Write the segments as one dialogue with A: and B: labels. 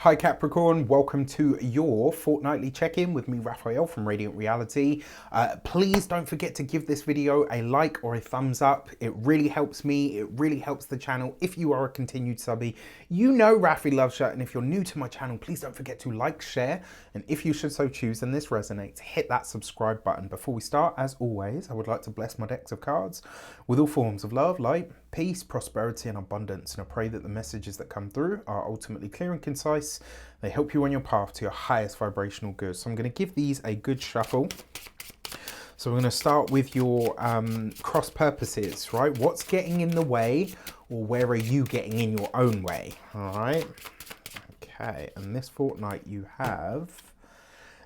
A: Hi Capricorn, welcome to your fortnightly check-in with me, Raphael from Radiant Reality. Please don't forget to give this video a like or a thumbs up. It really helps me, it really helps the channel. If you are a continued subby, you know Rafi loves you, and if you're new to my channel, please don't forget to like, share, and if you should so choose and this resonates, hit that subscribe button. Before we start, as always, I would like to bless my decks of cards with all forms of love, light, peace, prosperity, and abundance. And I pray that the messages that come through are ultimately clear and concise. They help you on your path to your highest vibrational good. So I'm going to give these a good shuffle. So we're going to start with your cross purposes, right? What's getting in the way, or where are you getting in your own way? All right. Okay. And this fortnight you have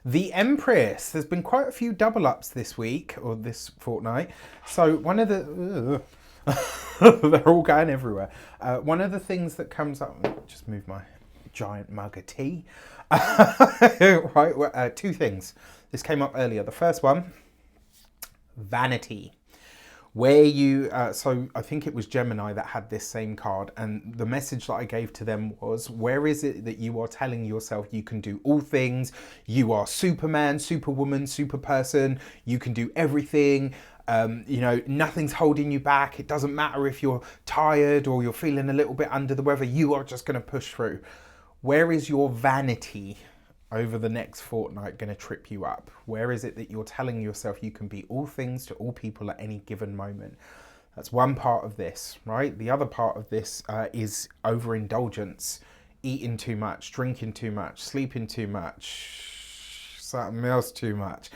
A: the Empress. There's been quite a few double ups this week, or this fortnight. So one of the... they're all going everywhere. One of the things that comes up... Just move my giant mug of tea. Right, two things. This came up earlier. The first one, vanity. Where you, so I think it was Gemini that had this same card, and the message that I gave to them was, where is it that you are telling yourself you can do all things? You are Superman, Superwoman, super person. You can do everything. You know, nothing's holding you back. It doesn't matter if you're tired or you're feeling a little bit under the weather. You are just going to push through. Where is your vanity over the next fortnight going to trip you up? Where is it that you're telling yourself you can be all things to all people at any given moment? That's one part of this, right? The other part of this is overindulgence, eating too much, drinking too much, sleeping too much, something else too much.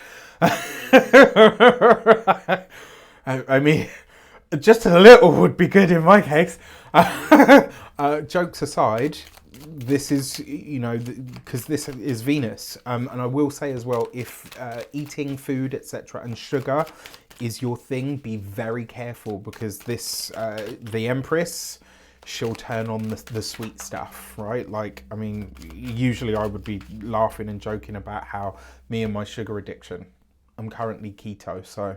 A: I mean, just a little would be good in my case. Jokes aside, this is, you know, because this is Venus, and I will say as well, if eating food, etc., and sugar is your thing, be very careful, because this the Empress, she'll turn on the sweet stuff, right? Like, I mean, usually I would be laughing and joking about how me and my sugar addiction, I'm currently keto, so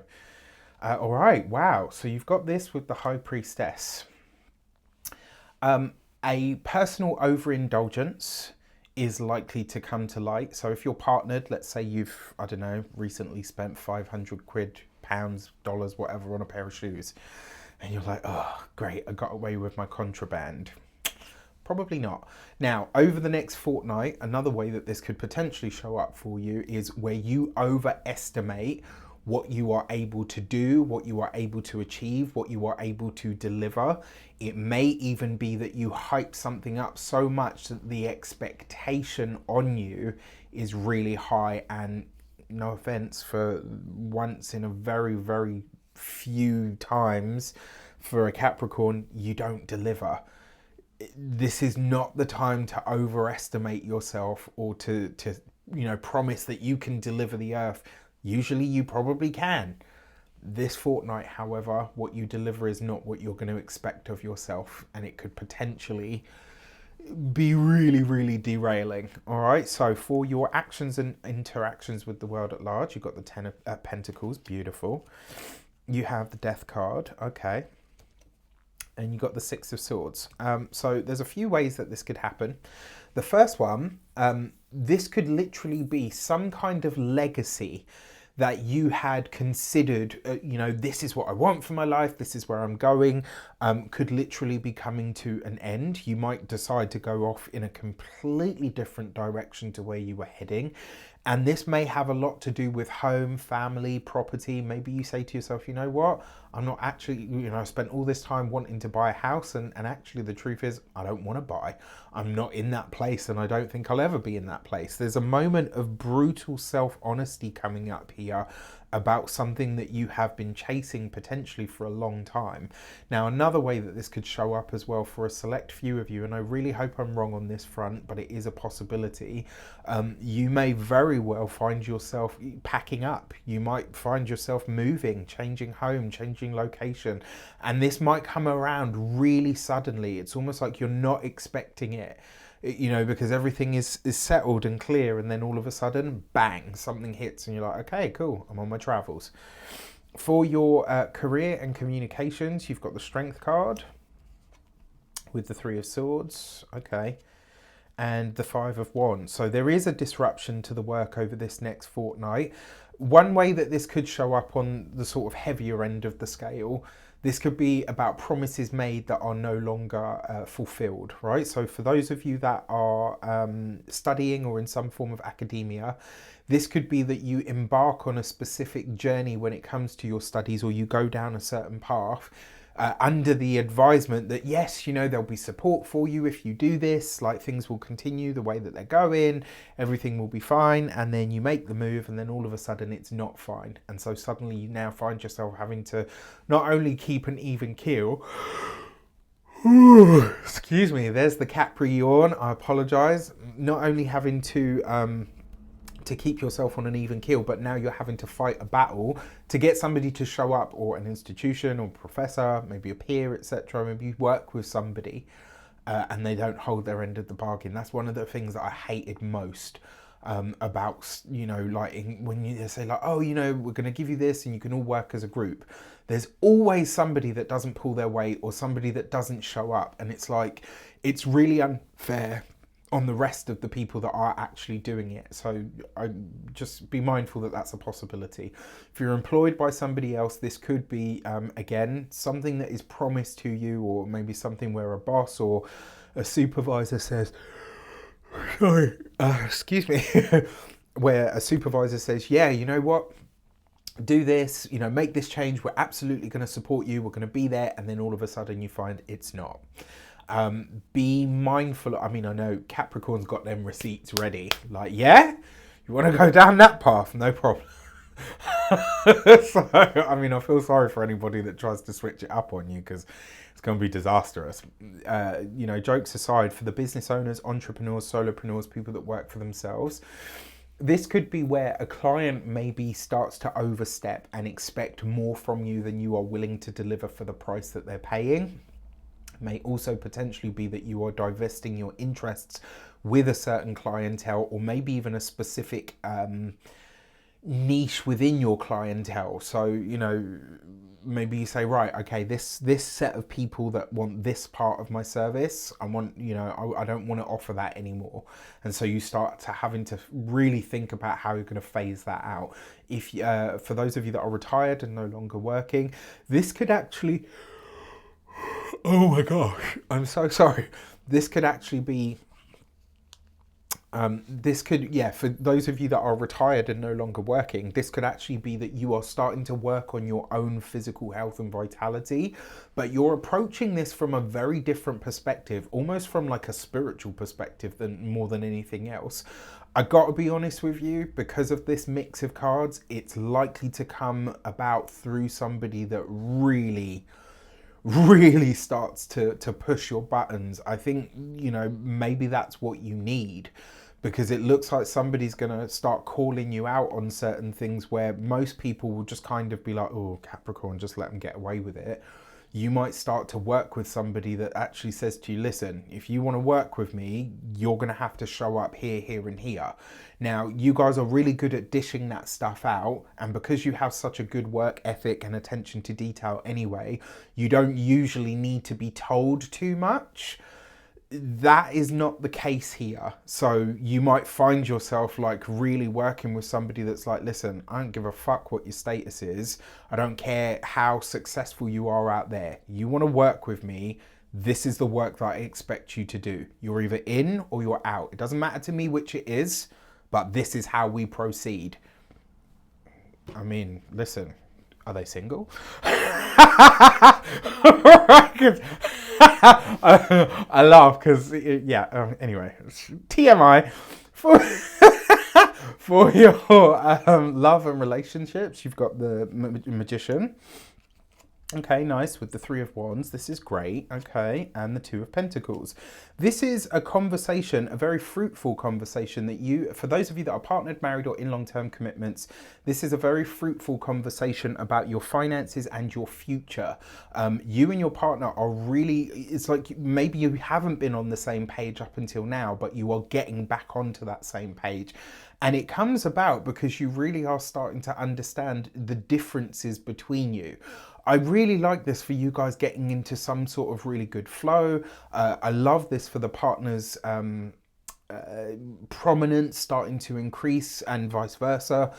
A: all right, wow. So you've got this with the High Priestess. A personal overindulgence is likely to come to light. So if you're partnered, let's say you've, I don't know, recently spent 500 quid, pounds, dollars, whatever on a pair of shoes, and you're like, oh, great, I got away with my contraband. Probably not. Now, over the next fortnight, another way that this could potentially show up for you is where you overestimate what you are able to do, what you are able to achieve, what you are able to deliver. It may even be that you hype something up so much that the expectation on you is really high, and no offense, for once in a very, very few times for a Capricorn, you don't deliver. This is not the time to overestimate yourself, or to you know, promise that you can deliver the earth. Usually you probably can. This fortnight, however, what you deliver is not what you're going to expect of yourself, and it could potentially be really, really derailing. All right, so for your actions and interactions with the world at large, you've got the Ten of Pentacles, beautiful. You have the Death card, okay. And you got the Six of Swords. So there's a few ways that this could happen. The first one, this could literally be some kind of legacy that you had considered, you know, this is what I want for my life, this is where I'm going, could literally be coming to an end. You might decide to go off in a completely different direction to where you were heading. And this may have a lot to do with home, family, property. Maybe you say to yourself, you know what, I'm not actually, you know, I spent all this time wanting to buy a house, and actually the truth is I don't want to buy. I'm not in that place, and I don't think I'll ever be in that place. There's a moment of brutal self-honesty coming up here about something that you have been chasing potentially for a long time. Now, another way that this could show up as well for a select few of you, and I really hope I'm wrong on this front, but it is a possibility, you may very well find yourself packing up. You might find yourself moving, changing home, changing location, and this might come around really suddenly. It's almost like you're not expecting it, you know, because everything is settled and clear, and then all of a sudden, bang, something hits and you're like, okay, cool, I'm on my travels. For your career and communications, you've got the Strength card with the Three of Swords, okay. and the Five of Wands. So there is a disruption to the work over this next fortnight. One way that this could show up on the sort of heavier end of the scale, this could be about promises made that are no longer fulfilled, right? So for those of you that are studying or in some form of academia, this could be that you embark on a specific journey when it comes to your studies, or you go down a certain path under the advisement that, yes, you know, there'll be support for you if you do this, like things will continue the way that they're going, everything will be fine, and then you make the move and then all of a sudden it's not fine. And so suddenly you now find yourself having to not only keep an even keel, excuse me, there's the Capri yawn, I apologize, not only having to keep yourself on an even keel, but now you're having to fight a battle to get somebody to show up, or an institution or professor, maybe a peer, etc. Maybe you work with somebody and they don't hold their end of the bargain. That's one of the things that I hated most about, you know, like when you say like, oh, you know, we're going to give you this and you can all work as a group. There's always somebody that doesn't pull their weight, or somebody that doesn't show up. And it's like, it's really unfair on the rest of the people that are actually doing it. So I just be mindful that that's a possibility. If you're employed by somebody else, this could be, again, something that is promised to you, or maybe something where a boss or a supervisor says, sorry, excuse me, where a supervisor says, yeah, you know what, do this, you know, make this change, we're absolutely going to support you, we're going to be there, and then all of a sudden you find it's not. Be mindful. I mean, I know Capricorn's got them receipts ready. Like, yeah, you want to go down that path? No problem. So, I mean, I feel sorry for anybody that tries to switch it up on you, because it's going to be disastrous. You know, jokes aside, for the business owners, entrepreneurs, solopreneurs, people that work for themselves, this could be where a client maybe starts to overstep and expect more from you than you are willing to deliver for the price that they're paying. May also potentially be that you are divesting your interests with a certain clientele, or maybe even a specific niche within your clientele. So, you know, maybe you say, right, okay, this set of people that want this part of my service, I want, you know, I don't want to offer that anymore. And so you start to having to really think about how you're going to phase that out. If for those of you that are retired and no longer working, this could actually, oh my gosh, I'm so sorry. This could actually be, for those of you that are retired and no longer working, this could actually be that you are starting to work on your own physical health and vitality, but you're approaching this from a very different perspective, almost from like a spiritual perspective more than anything else. I got to be honest with you, because of this mix of cards, it's likely to come about through somebody that really starts to push your buttons. I think, you know, maybe that's what you need, because it looks like somebody's going to start calling you out on certain things where most people will just kind of be like, oh, Capricorn, just let them get away with it. You might start to work with somebody that actually says to you, listen, if you want to work with me, you're going to have to show up here, here, and here. Now, you guys are really good at dishing that stuff out. And because you have such a good work ethic and attention to detail anyway, you don't usually need to be told too much. That is not the case here. So you might find yourself like really working with somebody that's like, listen, I don't give a fuck what your status is. I don't care how successful you are out there. You want to work with me, this is the work that I expect you to do. You're either in or you're out. It doesn't matter to me which it is, but this is how we proceed. I mean, listen, are they single? I laugh because, anyway, TMI. For your love and relationships, you've got the Magician. Okay, nice, with the Three of Wands. This is great. Okay, and the Two of Pentacles. This is a conversation, a very fruitful conversation that for those of you that are partnered, married, or in long-term commitments, this is a very fruitful conversation about your finances and your future. You and your partner are really, it's like maybe you haven't been on the same page up until now, but you are getting back onto that same page. And it comes about because you really are starting to understand the differences between you. I really like this for you guys getting into some sort of really good flow. I love this for the partners prominence starting to increase and vice versa.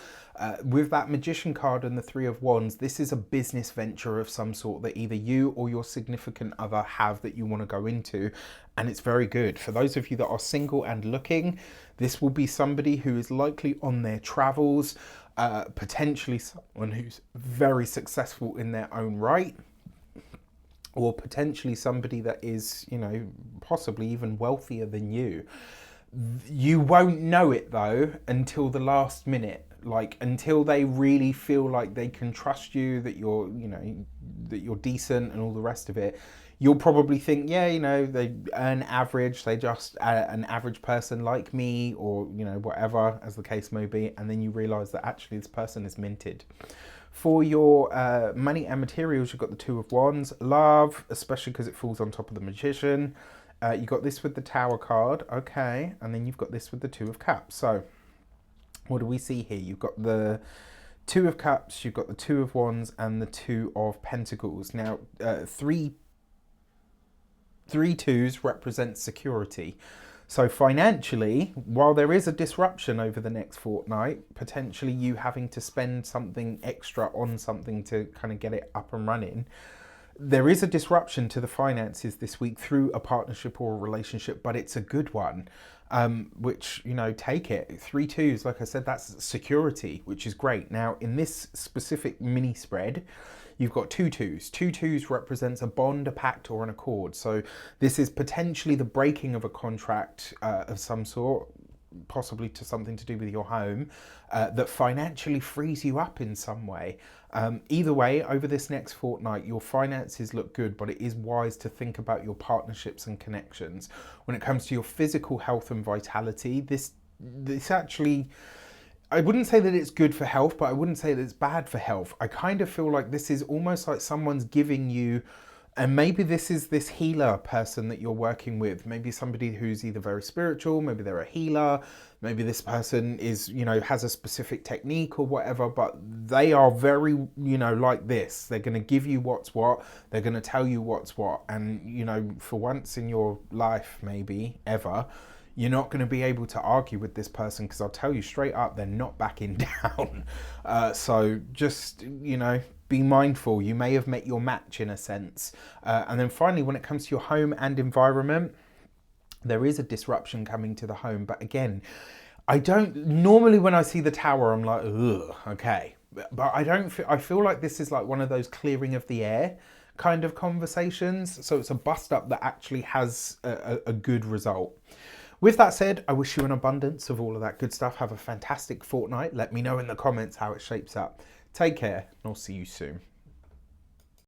A: With that Magician card and the Three of Wands, this is a business venture of some sort that either you or your significant other have that you want to go into, and it's very good. For those of you that are single and looking, this will be somebody who is likely on their travels, potentially someone who's very successful in their own right, or potentially somebody that is, you know, possibly even wealthier than you. You won't know it though until the last minute, like until they really feel like they can trust you, that you're, you know, that you're decent and all the rest of it. You'll probably think, yeah, you know, they earn average, they just an average person like me, or, you know, whatever as the case may be, and then you realize that actually this person is minted. For your money and materials, you've got the Two of Wands. Love, especially because it falls on top of the Magician. You got this with the Tower card, okay, and then you've got this with the Two of Cups. So what do we see here? You've got the Two of Cups, you've got the Two of Wands, and the Two of Pentacles. Now, three twos represent security. So financially, while there is a disruption over the next fortnight, potentially you having to spend something extra on something to kind of get it up and running, there is a disruption to the finances this week through a partnership or a relationship, but it's a good one, which, you know, take it. 3 twos, like I said, that's security, which is great. Now, in this specific mini spread, you've got 2 twos. 2 twos represents a bond, a pact, or an accord. So this is potentially the breaking of a contract of some sort, possibly to something to do with your home, that financially frees you up in some way. Either way, over this next fortnight, your finances look good, but it is wise to think about your partnerships and connections. When it comes to your physical health and vitality, this actually, I wouldn't say that it's good for health, but I wouldn't say that it's bad for health. I kind of feel like this is almost like someone's giving you, and maybe this is this healer person that you're working with, maybe somebody who's either very spiritual, maybe they're a healer, maybe this person is, you know, has a specific technique or whatever, but they are very, you know, like this. They're going to give you what's what, they're going to tell you what's what, and, you know, for once in your life, maybe ever, you're not going to be able to argue with this person, because I'll tell you straight up, they're not backing down. So just, you know, be mindful. You may have met your match in a sense. And then finally, when it comes to your home and environment, there is a disruption coming to the home. But again, I don't, normally when I see the Tower, I'm like, ugh, okay. But I don't feel, I feel like this is like one of those clearing of the air kind of conversations. So it's a bust up that actually has a good result. With that said, I wish you an abundance of all of that good stuff. Have a fantastic fortnight. Let me know in the comments how it shapes up. Take care, and I'll see you soon.